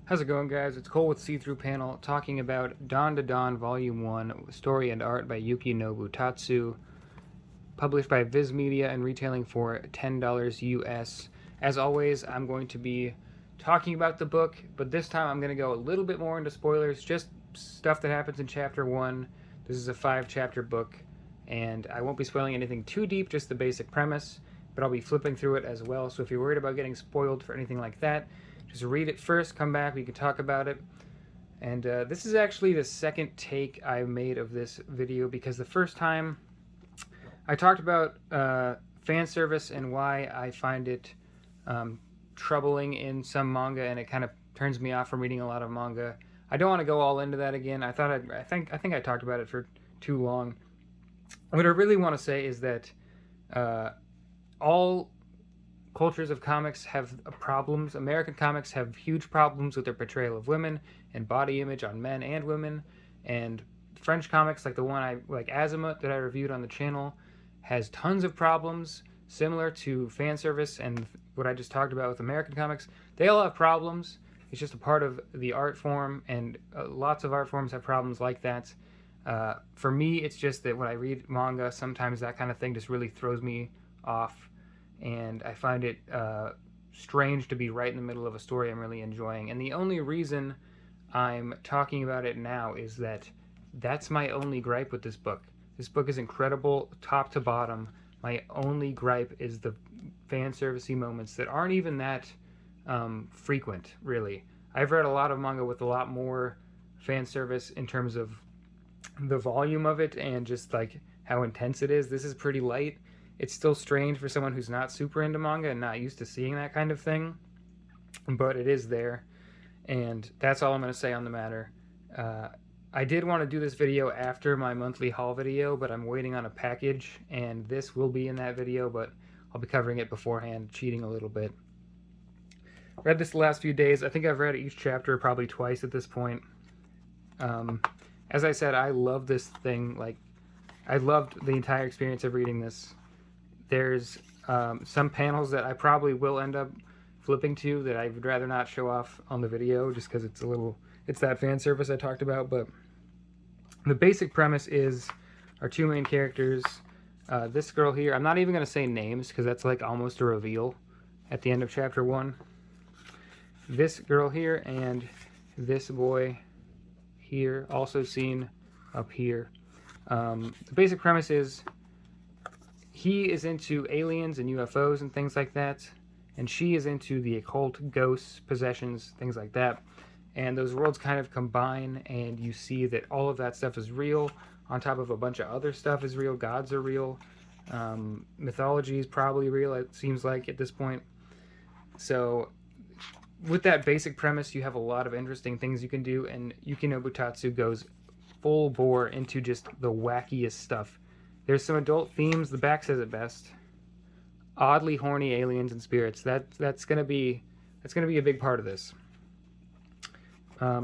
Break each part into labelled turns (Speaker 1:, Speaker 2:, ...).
Speaker 1: How's it going, guys? It's Cole with See-Through Panel talking about Dandadan Volume 1, Story and Art by Yukinobu Tatsu, published by Viz Media and retailing for $10 US. As always, I'm going to be talking about the book, but this time I'm going to go a little bit more into spoilers, just stuff that happens in Chapter 1. This is a 5-chapter book, and I won't be spoiling anything too deep, just the basic premise, but I'll be flipping through it as well, so if you're worried about getting spoiled for anything like that, just read it first, come back, we can talk about it. And this is actually the second take I made of this video, because the first time I talked about fan service and why I find it troubling in some manga, and it kind of turns me off from reading a lot of manga. I don't want to go all into that again. I think I talked about it for too long. What I really want to say is that all cultures of comics have problems. American comics have huge problems with their portrayal of women and body image on men and women. And French comics, like the one like Azimuth that I reviewed on the channel, has tons of problems similar to fan service and what I just talked about with American comics. They all have problems. It's just a part of the art form, and lots of art forms have problems like that. For me, it's just that when I read manga, sometimes that kind of thing just really throws me off, and I find it strange to be right in the middle of a story I'm really enjoying. And the only reason I'm talking about it now is that that's my only gripe with this book. This book is incredible, top to bottom. My only gripe is the fan servicey moments that aren't even that frequent, really. I've read a lot of manga with a lot more fan service in terms of the volume of it and just like how intense it is. This is pretty light. It's still strange for someone who's not super into manga and not used to seeing that kind of thing, but it is there, and that's all I'm going to say on the matter. I did want to do this video after my monthly haul video, but I'm waiting on a package, and this will be in that video, but I'll be covering it beforehand, cheating a little bit. Read this the last few days. I think I've read each chapter probably twice at this point. As I said, I love this thing. Like, I loved the entire experience of reading this. There's some panels that I probably will end up flipping to that I would rather not show off on the video, just because it's that fan service I talked about. But the basic premise is our two main characters. This girl here, I'm not even going to say names because that's like almost a reveal at the end of chapter 1. This girl here and this boy here, also seen up here. The basic premise is he is into aliens and UFOs and things like that, and she is into the occult, ghosts, possessions, things like that. And those worlds kind of combine, and you see that all of that stuff is real, on top of a bunch of other stuff is real. Gods are real. Mythology is probably real, it seems like, at this point. So with that basic premise, you have a lot of interesting things you can do, and Yukinobu Tatsu goes full bore into just the wackiest stuff. There's some adult themes. The back says it best. Oddly horny aliens and spirits. That's gonna be a big part of this.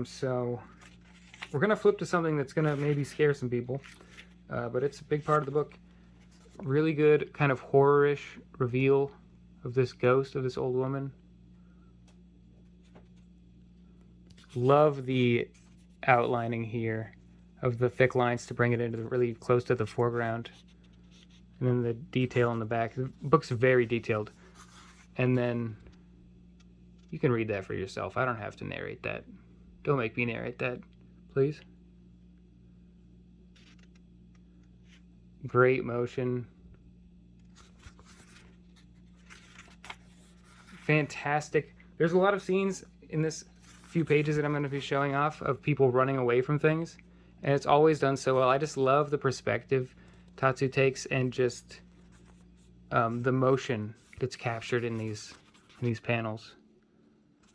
Speaker 1: So we're gonna flip to something that's gonna maybe scare some people, but it's a big part of the book. Really good kind of horror-ish reveal of this ghost of this old woman. Love the outlining here of the thick lines to bring it into really close to the foreground, and then the detail in the back. The book's very detailed, and then you can read that for yourself. I don't have to narrate that. Don't make me narrate that, please. Great motion. Fantastic. There's a lot of scenes in this few pages that I'm going to be showing off of people running away from things, and it's always done so well. I just love the perspective Tatsu takes, and just the motion that's captured in these panels.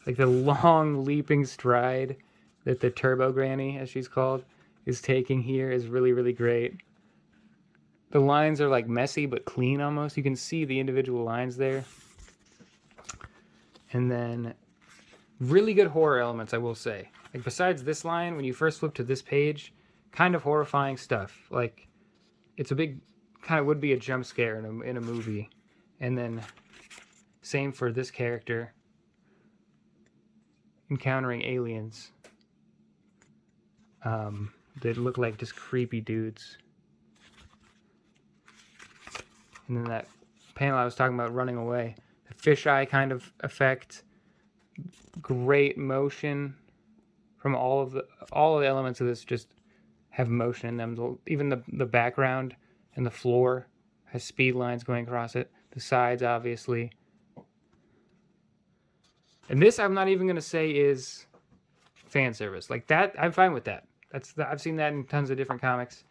Speaker 1: Like the long leaping stride that the Turbo Granny, as she's called, is taking here is really, really great. The lines are like messy but clean almost. You can see the individual lines there. And then really good horror elements, I will say. Like besides this line, when you first flip to this page, kind of horrifying stuff. Like it's a big, kind of would be a jump scare in a movie. And then same for this character. encountering aliens that look like just creepy dudes. And then that panel I was talking about running away, the fisheye kind of effect, great motion from all of the elements of this just have motion in them. Even the background and the floor has speed lines going across it. The sides, obviously. And this, I'm not even going to say is fan service. Like that, I'm fine with that. I've seen that in tons of different comics.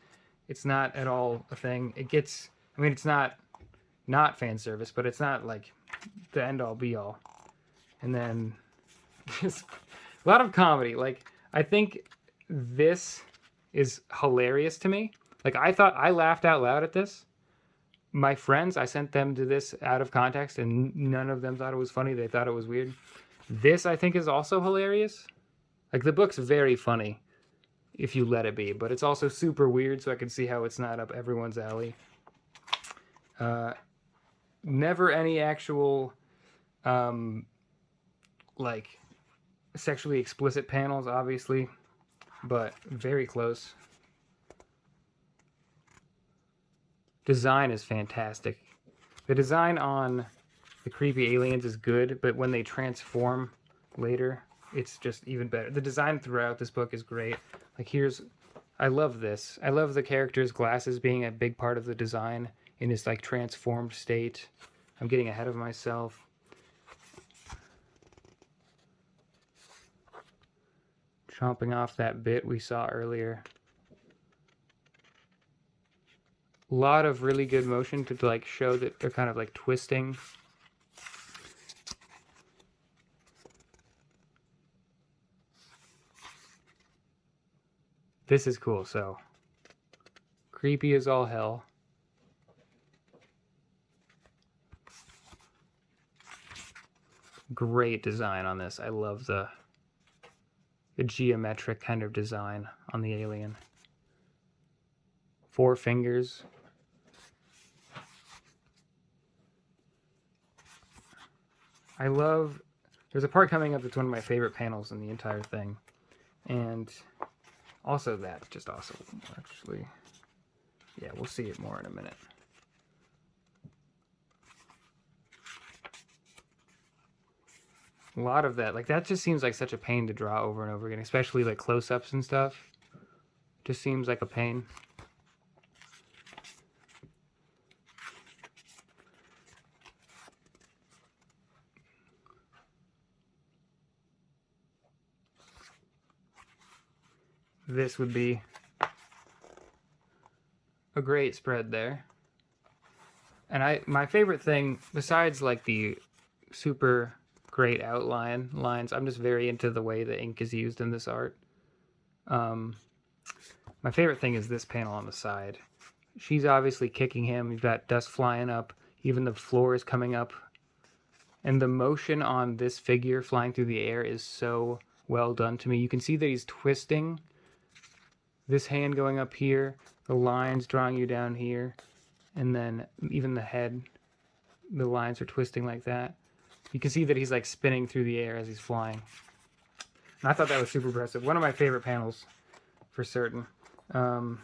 Speaker 1: It's not at all a thing. It's not fan service, but it's not like the end all be all. And then just a lot of comedy. Like, I think this is hilarious to me. Like, I laughed out loud at this. My friends, I sent them to this out of context, and none of them thought it was funny. They thought it was weird. This, I think, is also hilarious. Like, the book's very funny if you let it be, but it's also super weird, so I can see how it's not up everyone's alley. Never any actual, like, sexually explicit panels, obviously, but very close. Design is fantastic. The design on the creepy aliens is good, but when they transform later, it's just even better. The design throughout this book is great. Like, I love this. I love the character's glasses being a big part of the design in his, like, transformed state. I'm getting ahead of myself. Chomping off that bit we saw earlier. A lot of really good motion to, like, show that they're kind of, like, twisting. This is cool, so creepy as all hell. Great design on this. I love the geometric kind of design on the alien. 4 fingers. There's a part coming up that's one of my favorite panels in the entire thing. And also that, just awesome, actually. Yeah, we'll see it more in a minute. A lot of that, like, that just seems like such a pain to draw over and over again, especially, like, close-ups and stuff. Just seems like a pain. This would be a great spread there. And my favorite thing, besides, like, the super great outline lines, I'm just very into the way the ink is used in this art. My favorite thing is this panel on the side. She's obviously kicking him. You've got dust flying up. Even the floor is coming up. And the motion on this figure flying through the air is so well done to me. You can see that he's twisting. This hand going up here, the lines drawing you down here, and then even the head, the lines are twisting like that. You can see that he's, like, spinning through the air as he's flying. And I thought that was super impressive. One of my favorite panels, for certain. The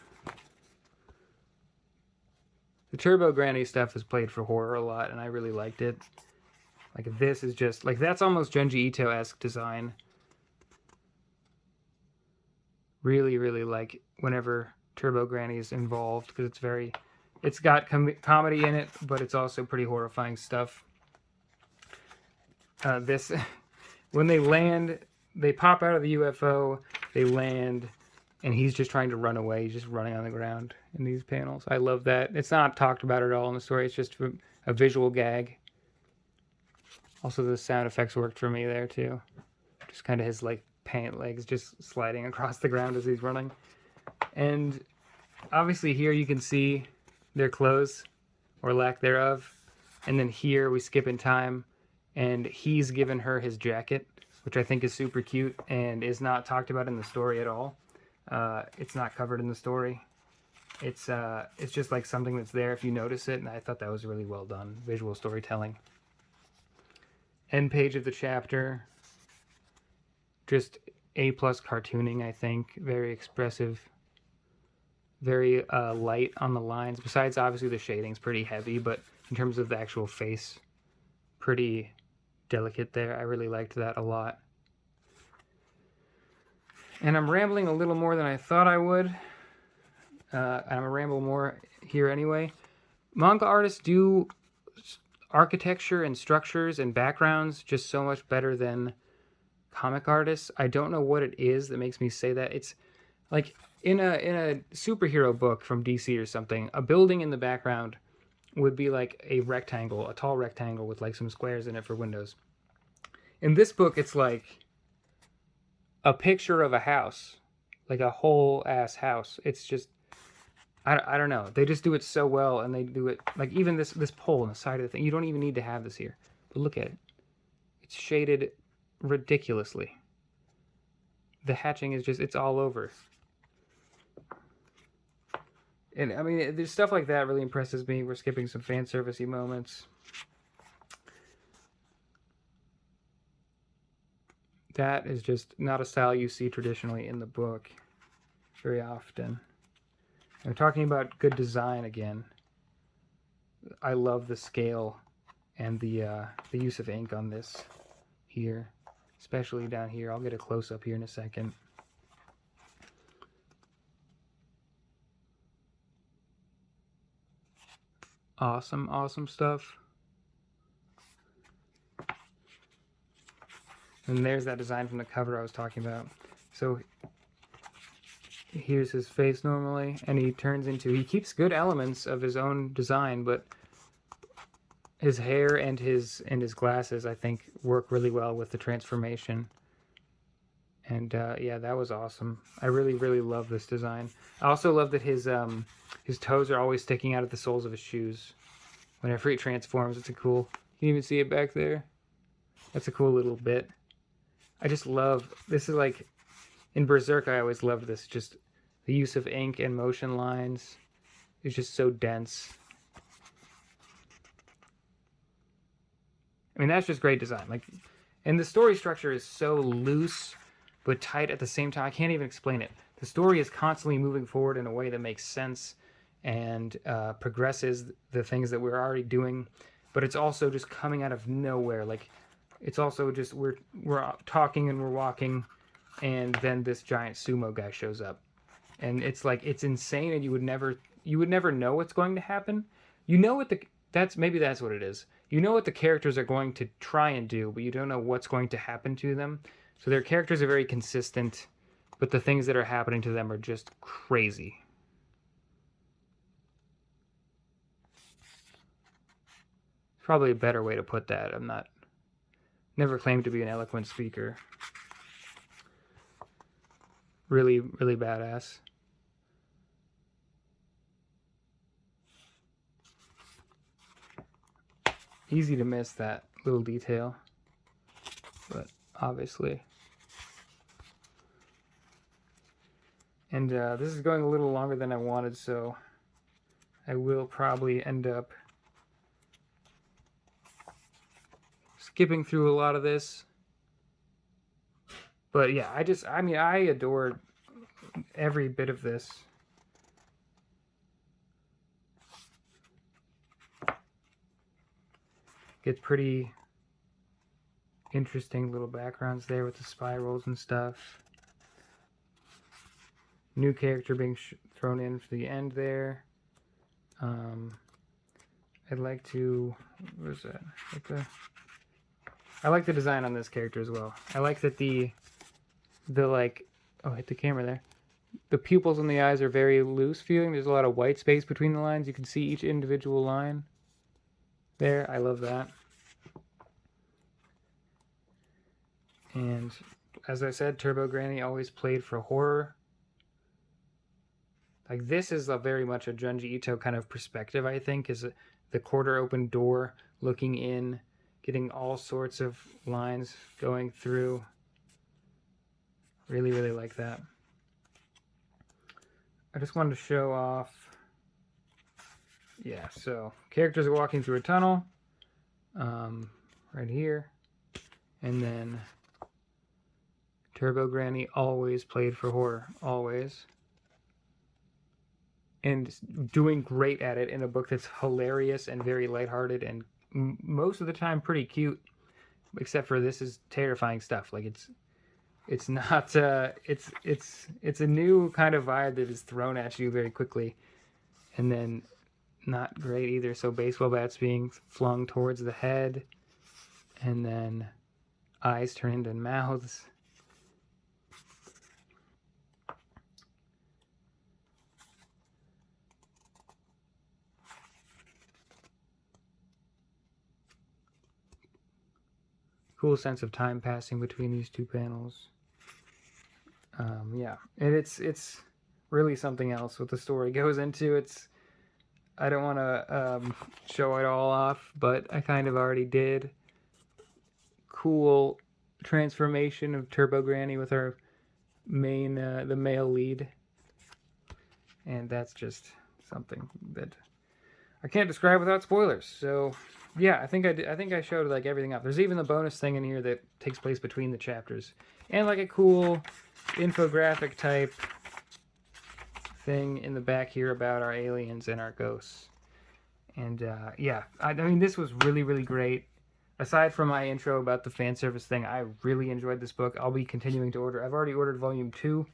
Speaker 1: Turbo Granny stuff is played for horror a lot, and I really liked it. Like, this is just, like, that's almost Junji Ito-esque design. Really, really like whenever Turbo Granny is involved, because it's got comedy in it, but it's also pretty horrifying stuff. When they land, they pop out of the UFO, they land, and he's just trying to run away. He's just running on the ground in these panels. I love that. It's not talked about at all in the story. It's just a visual gag. Also, the sound effects worked for me there, too. Just kind of his, like, pant legs just sliding across the ground as he's running. And obviously here you can see their clothes, or lack thereof. And then here we skip in time, and he's given her his jacket, which I think is super cute and is not talked about in the story at all. It's not covered in the story. It's just like something that's there if you notice it, and I thought that was really well done. Visual storytelling. End page of the chapter. just A+ cartooning, I think. Very expressive. Very light on the lines. Besides, obviously, the shading's pretty heavy, but in terms of the actual face, pretty delicate there. I really liked that a lot. And I'm rambling a little more than I thought I would. I'm going to ramble more here anyway. Manga artists do architecture and structures and backgrounds just so much better than comic artists. I don't know what it is that makes me say that. It's like in a superhero book from DC or something, a building in the background would be like a rectangle, a tall rectangle with like some squares in it for windows. In this book, it's like a picture of a house, like a whole ass house. It's just, I don't know. They just do it so well, and they do it like even this pole on the side of the thing. You don't even need to have this here, but look at it. It's shaded ridiculously. The hatching is just, it's all over. And I mean, there's stuff like that really impresses me. We're skipping some fan servicey moments. That is just not a style you see traditionally in the book very often. And talking about good design again, I love the scale and the use of ink on this here, especially down here. I'll get a close-up here in a second. Awesome, awesome stuff. And there's that design from the cover I was talking about. So here's his face normally, and he keeps good elements of his own design, but his hair and his glasses, I think, work really well with the transformation. And yeah, that was awesome. I really, really love this design. I also love that his toes are always sticking out of the soles of his shoes. Whenever he transforms, it's a cool... You can even see it back there. That's a cool little bit. I just love... This is like... In Berserk, I always loved this. Just the use of ink and motion lines is just so dense. I mean, that's just great design. Like, and the story structure is so loose but tight at the same time. I can't even explain it. The story is constantly moving forward in a way that makes sense and progresses the things that we're already doing, but it's also just coming out of nowhere. Like, it's also just we're talking and we're walking, and then this giant sumo guy shows up, and it's like it's insane, and you would never know what's going to happen. You know what maybe that's what it is. You know what the characters are going to try and do, but you don't know what's going to happen to them. So their characters are very consistent, but the things that are happening to them are just crazy. Probably a better way to put that. Never claimed to be an eloquent speaker. Really, really badass. Easy to miss that little detail, but obviously. And this is going a little longer than I wanted, so I will probably end up skipping through a lot of this. But yeah, I adore every bit of this. Gets pretty interesting little backgrounds there with the spirals and stuff. New character being thrown in for the end there. I'd like to... What is that? I like the design on this character as well. I like that the like... Oh, hit the camera there. The pupils in the eyes are very loose feeling. There's a lot of white space between the lines. You can see each individual line there. I love that. And as I said, Turbo Granny always played for horror. Like, this is very much a Junji Ito kind of perspective, I think, is the quarter open door, looking in, getting all sorts of lines going through. Really, really like that. I just wanted to show off. Yeah, so characters are walking through a tunnel, right here, and then Turbo Granny always played for horror, always. And doing great at it in a book that's hilarious and very lighthearted and most of the time pretty cute, except for this is terrifying stuff. Like it's not it's a new kind of vibe that is thrown at you very quickly, and then not great either. So baseball bats being flung towards the head, and then eyes turn into mouths. Cool sense of time passing between these two panels. Yeah, and it's really something else what the story goes into. I don't want to show it all off, but I kind of already did. Cool transformation of Turbo Granny with our main the male lead, and that's just something that I can't describe without spoilers. So yeah, I think I showed like everything up. There's even the bonus thing in here that takes place between the chapters, and like a cool infographic type thing in the back here about our aliens and our ghosts. And yeah, I mean, this was really, really great. Aside from my intro about the fan service thing, I really enjoyed this book. I'll be continuing to order. I've already ordered Volume 2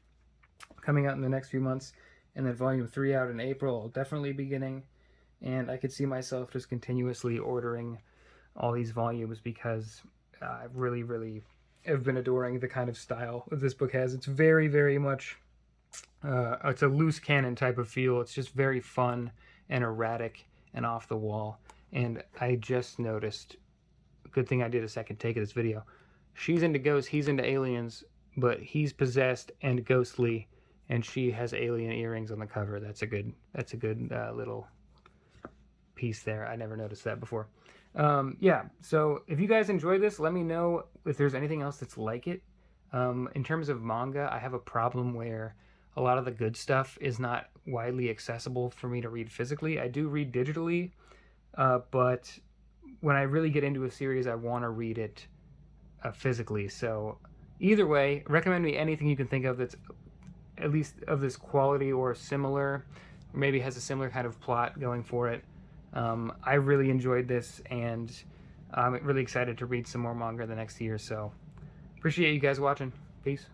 Speaker 1: coming out in the next few months, and then Volume 3 out in April. I'll definitely be getting, and I could see myself just continuously ordering all these volumes because I really, really have been adoring the kind of style that this book has. It's very, very much, it's a loose cannon type of feel. It's just very fun and erratic and off the wall. And I just noticed, good thing I did a second take of this video, she's into ghosts, he's into aliens, but he's possessed and ghostly, and she has alien earrings on the cover. That's a good little piece there. I never noticed that before. Yeah, so if you guys enjoy this, let me know if there's anything else that's like it. In terms of manga, I have a problem where a lot of the good stuff is not widely accessible for me to read physically. I do read digitally, but when I really get into a series, I want to read it physically. So either way, recommend me anything you can think of that's at least of this quality or similar, or maybe has a similar kind of plot going for it. I really enjoyed this, and I'm really excited to read some more manga the next year. So appreciate you guys watching. Peace.